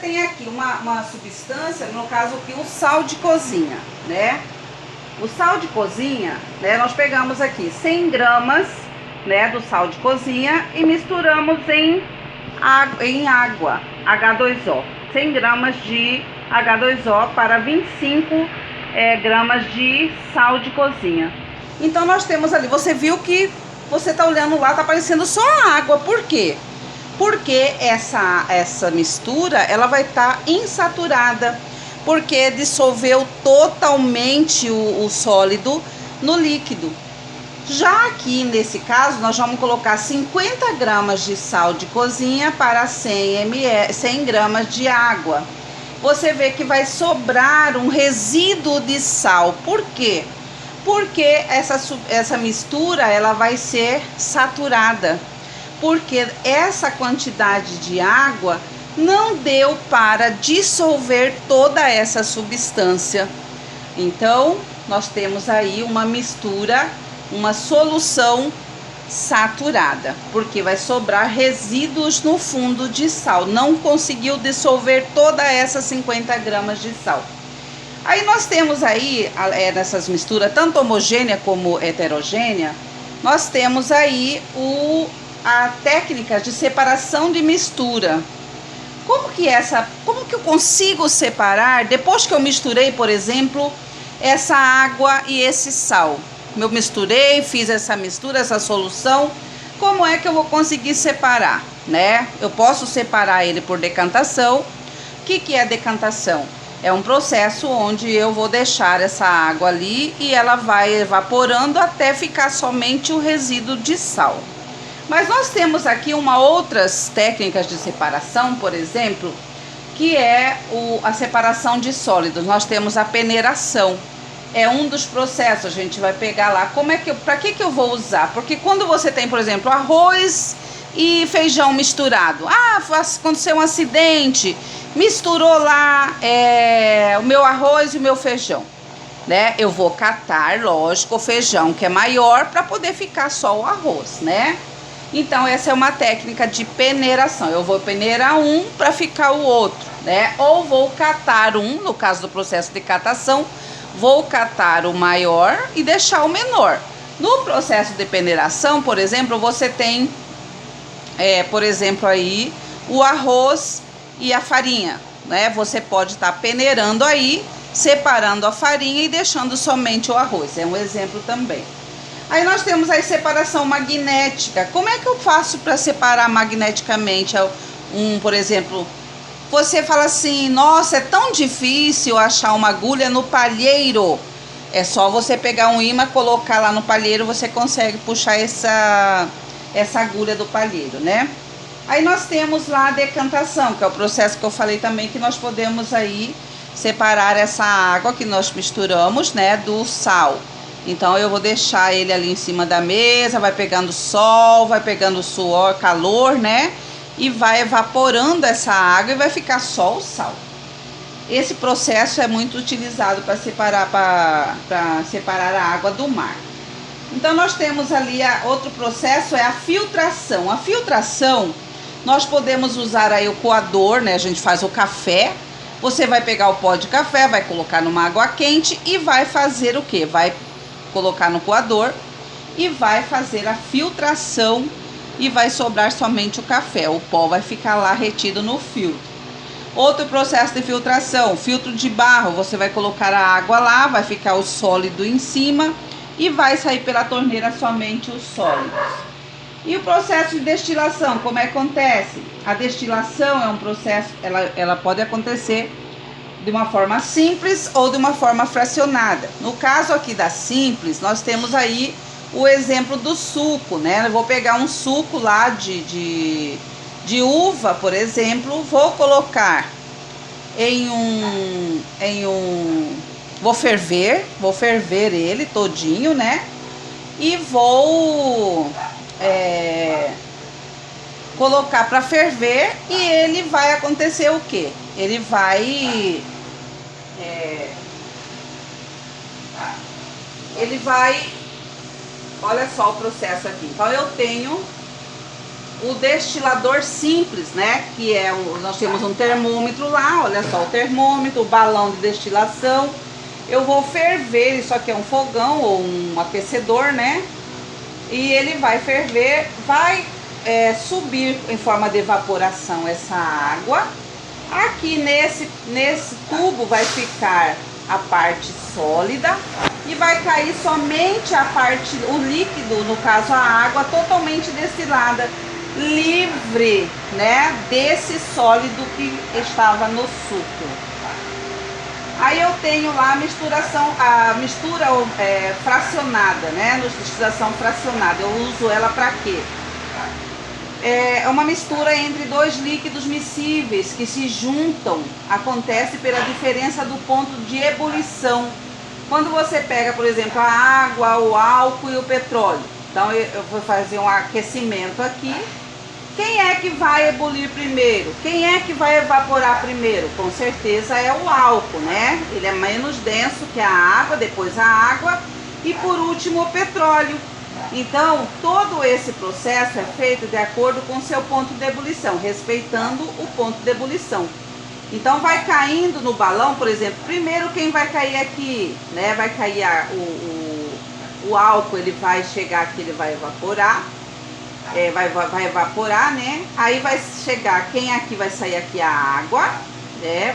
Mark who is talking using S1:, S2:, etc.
S1: tem aqui uma substância, no caso aqui o sal de cozinha, né? O sal de cozinha, né, nós pegamos aqui 100 gramas, né, do sal de cozinha e misturamos em água H2O. 100 gramas de H2O para 25 gramas de sal de cozinha. Então nós temos ali, você viu que você tá olhando lá, tá aparecendo só a água. Por quê? Porque essa mistura, ela vai estar insaturada, porque dissolveu totalmente o sólido no líquido. Já aqui nesse caso, nós vamos colocar 50 gramas de sal de cozinha para 100 gramas de água. Você vê que vai sobrar um resíduo de sal. Por quê? Porque essa mistura, ela vai ser saturada. Porque essa quantidade de água não deu para dissolver toda essa substância. Então, nós temos aí uma mistura, uma solução saturada, porque vai sobrar resíduos no fundo de sal. Não conseguiu dissolver toda essa 50 gramas de sal. Aí nós temos aí, nessas misturas, tanto homogênea como heterogênea, nós temos aí a técnica de separação de mistura. Como que eu consigo separar, depois que eu misturei, por exemplo, essa água e esse sal? Eu misturei, fiz essa mistura, essa solução, como é que eu vou conseguir separar, né? Eu posso separar ele por decantação. O que é decantação? É um processo onde eu vou deixar essa água ali e ela vai evaporando até ficar somente o resíduo de sal. Mas nós temos aqui outras técnicas de separação, por exemplo, que é a separação de sólidos. Nós temos a peneiração. É um dos processos, a gente vai pegar lá. Para que eu vou usar? Porque quando você tem, por exemplo, arroz e feijão misturado. Aconteceu um acidente, misturou lá o meu arroz e o meu feijão, né? Eu vou catar, lógico, o feijão que é maior para poder ficar só o arroz, né? Então essa é uma técnica de peneiração. Eu vou peneirar um para ficar o outro, né? Ou vou catar no caso do processo de catação, vou catar o maior e deixar o menor. No processo de peneiração, por exemplo, você tem, por exemplo, aí o arroz e a farinha, né? Você pode estar peneirando aí, separando a farinha e deixando somente o arroz. É um exemplo também. Aí nós temos a separação magnética. Como é que eu faço para separar magneticamente? Por exemplo, você fala assim, nossa, é tão difícil achar uma agulha no palheiro. É só você pegar um ímã, colocar lá no palheiro, você consegue puxar essa agulha do palheiro, né? Aí nós temos lá a decantação, que é o processo que eu falei também, que nós podemos aí separar essa água que nós misturamos, né, do sal. Então eu vou deixar ele ali em cima da mesa, vai pegando sol, vai pegando suor, calor, né? E vai evaporando essa água e vai ficar só o sal. Esse processo é muito utilizado para separar a água do mar. Então nós temos ali outro processo, é a filtração. A filtração, nós podemos usar aí o coador, né? A gente faz o café. Você vai pegar o pó de café, vai colocar numa água quente e vai fazer o quê? Vai colocar no coador e vai fazer a filtração e vai sobrar somente o café. O pó vai ficar lá retido no filtro. Outro processo de filtração, filtro de barro. Você vai colocar a água lá, vai ficar o sólido em cima e vai sair pela torneira somente os sólidos. E o processo de destilação, como é que acontece? A destilação é um processo, ela pode acontecer de uma forma simples ou de uma forma fracionada. No caso aqui da simples, nós temos aí o exemplo do suco, né? Eu vou pegar um suco lá de uva, por exemplo, vou colocar vou ferver ele todinho, né? E vou colocar para ferver e ele vai acontecer o quê? Ele vai olha só o processo aqui. Então eu tenho o destilador simples, né? Que é nós temos um termômetro lá, olha só o termômetro, o balão de destilação. Eu vou ferver, isso aqui é um fogão ou um aquecedor, né? E ele vai ferver, vai subir em forma de evaporação essa água. Aqui nesse tubo vai ficar a parte sólida e vai cair somente a parte, o líquido, no caso a água, totalmente destilada, livre, né, desse sólido que estava no suco. Aí eu tenho lá a mistura fracionada, né, destilação fracionada. Eu uso ela para quê? É uma mistura entre dois líquidos miscíveis que se juntam, acontece pela diferença do ponto de ebulição. Quando você pega, por exemplo, a água, o álcool e o petróleo, então eu vou fazer um aquecimento aqui. Quem é que vai ebulir primeiro? Quem é que vai evaporar primeiro? Com certeza é o álcool, né? Ele é menos denso que a água, depois a água e por último o petróleo. Então, todo esse processo é feito de acordo com o seu ponto de ebulição, respeitando o ponto de ebulição. Então, vai caindo no balão, por exemplo, primeiro quem vai cair aqui, né? Vai cair o álcool, ele vai chegar aqui, ele vai evaporar. Vai evaporar, né? Aí vai chegar, quem aqui vai sair aqui a água, né?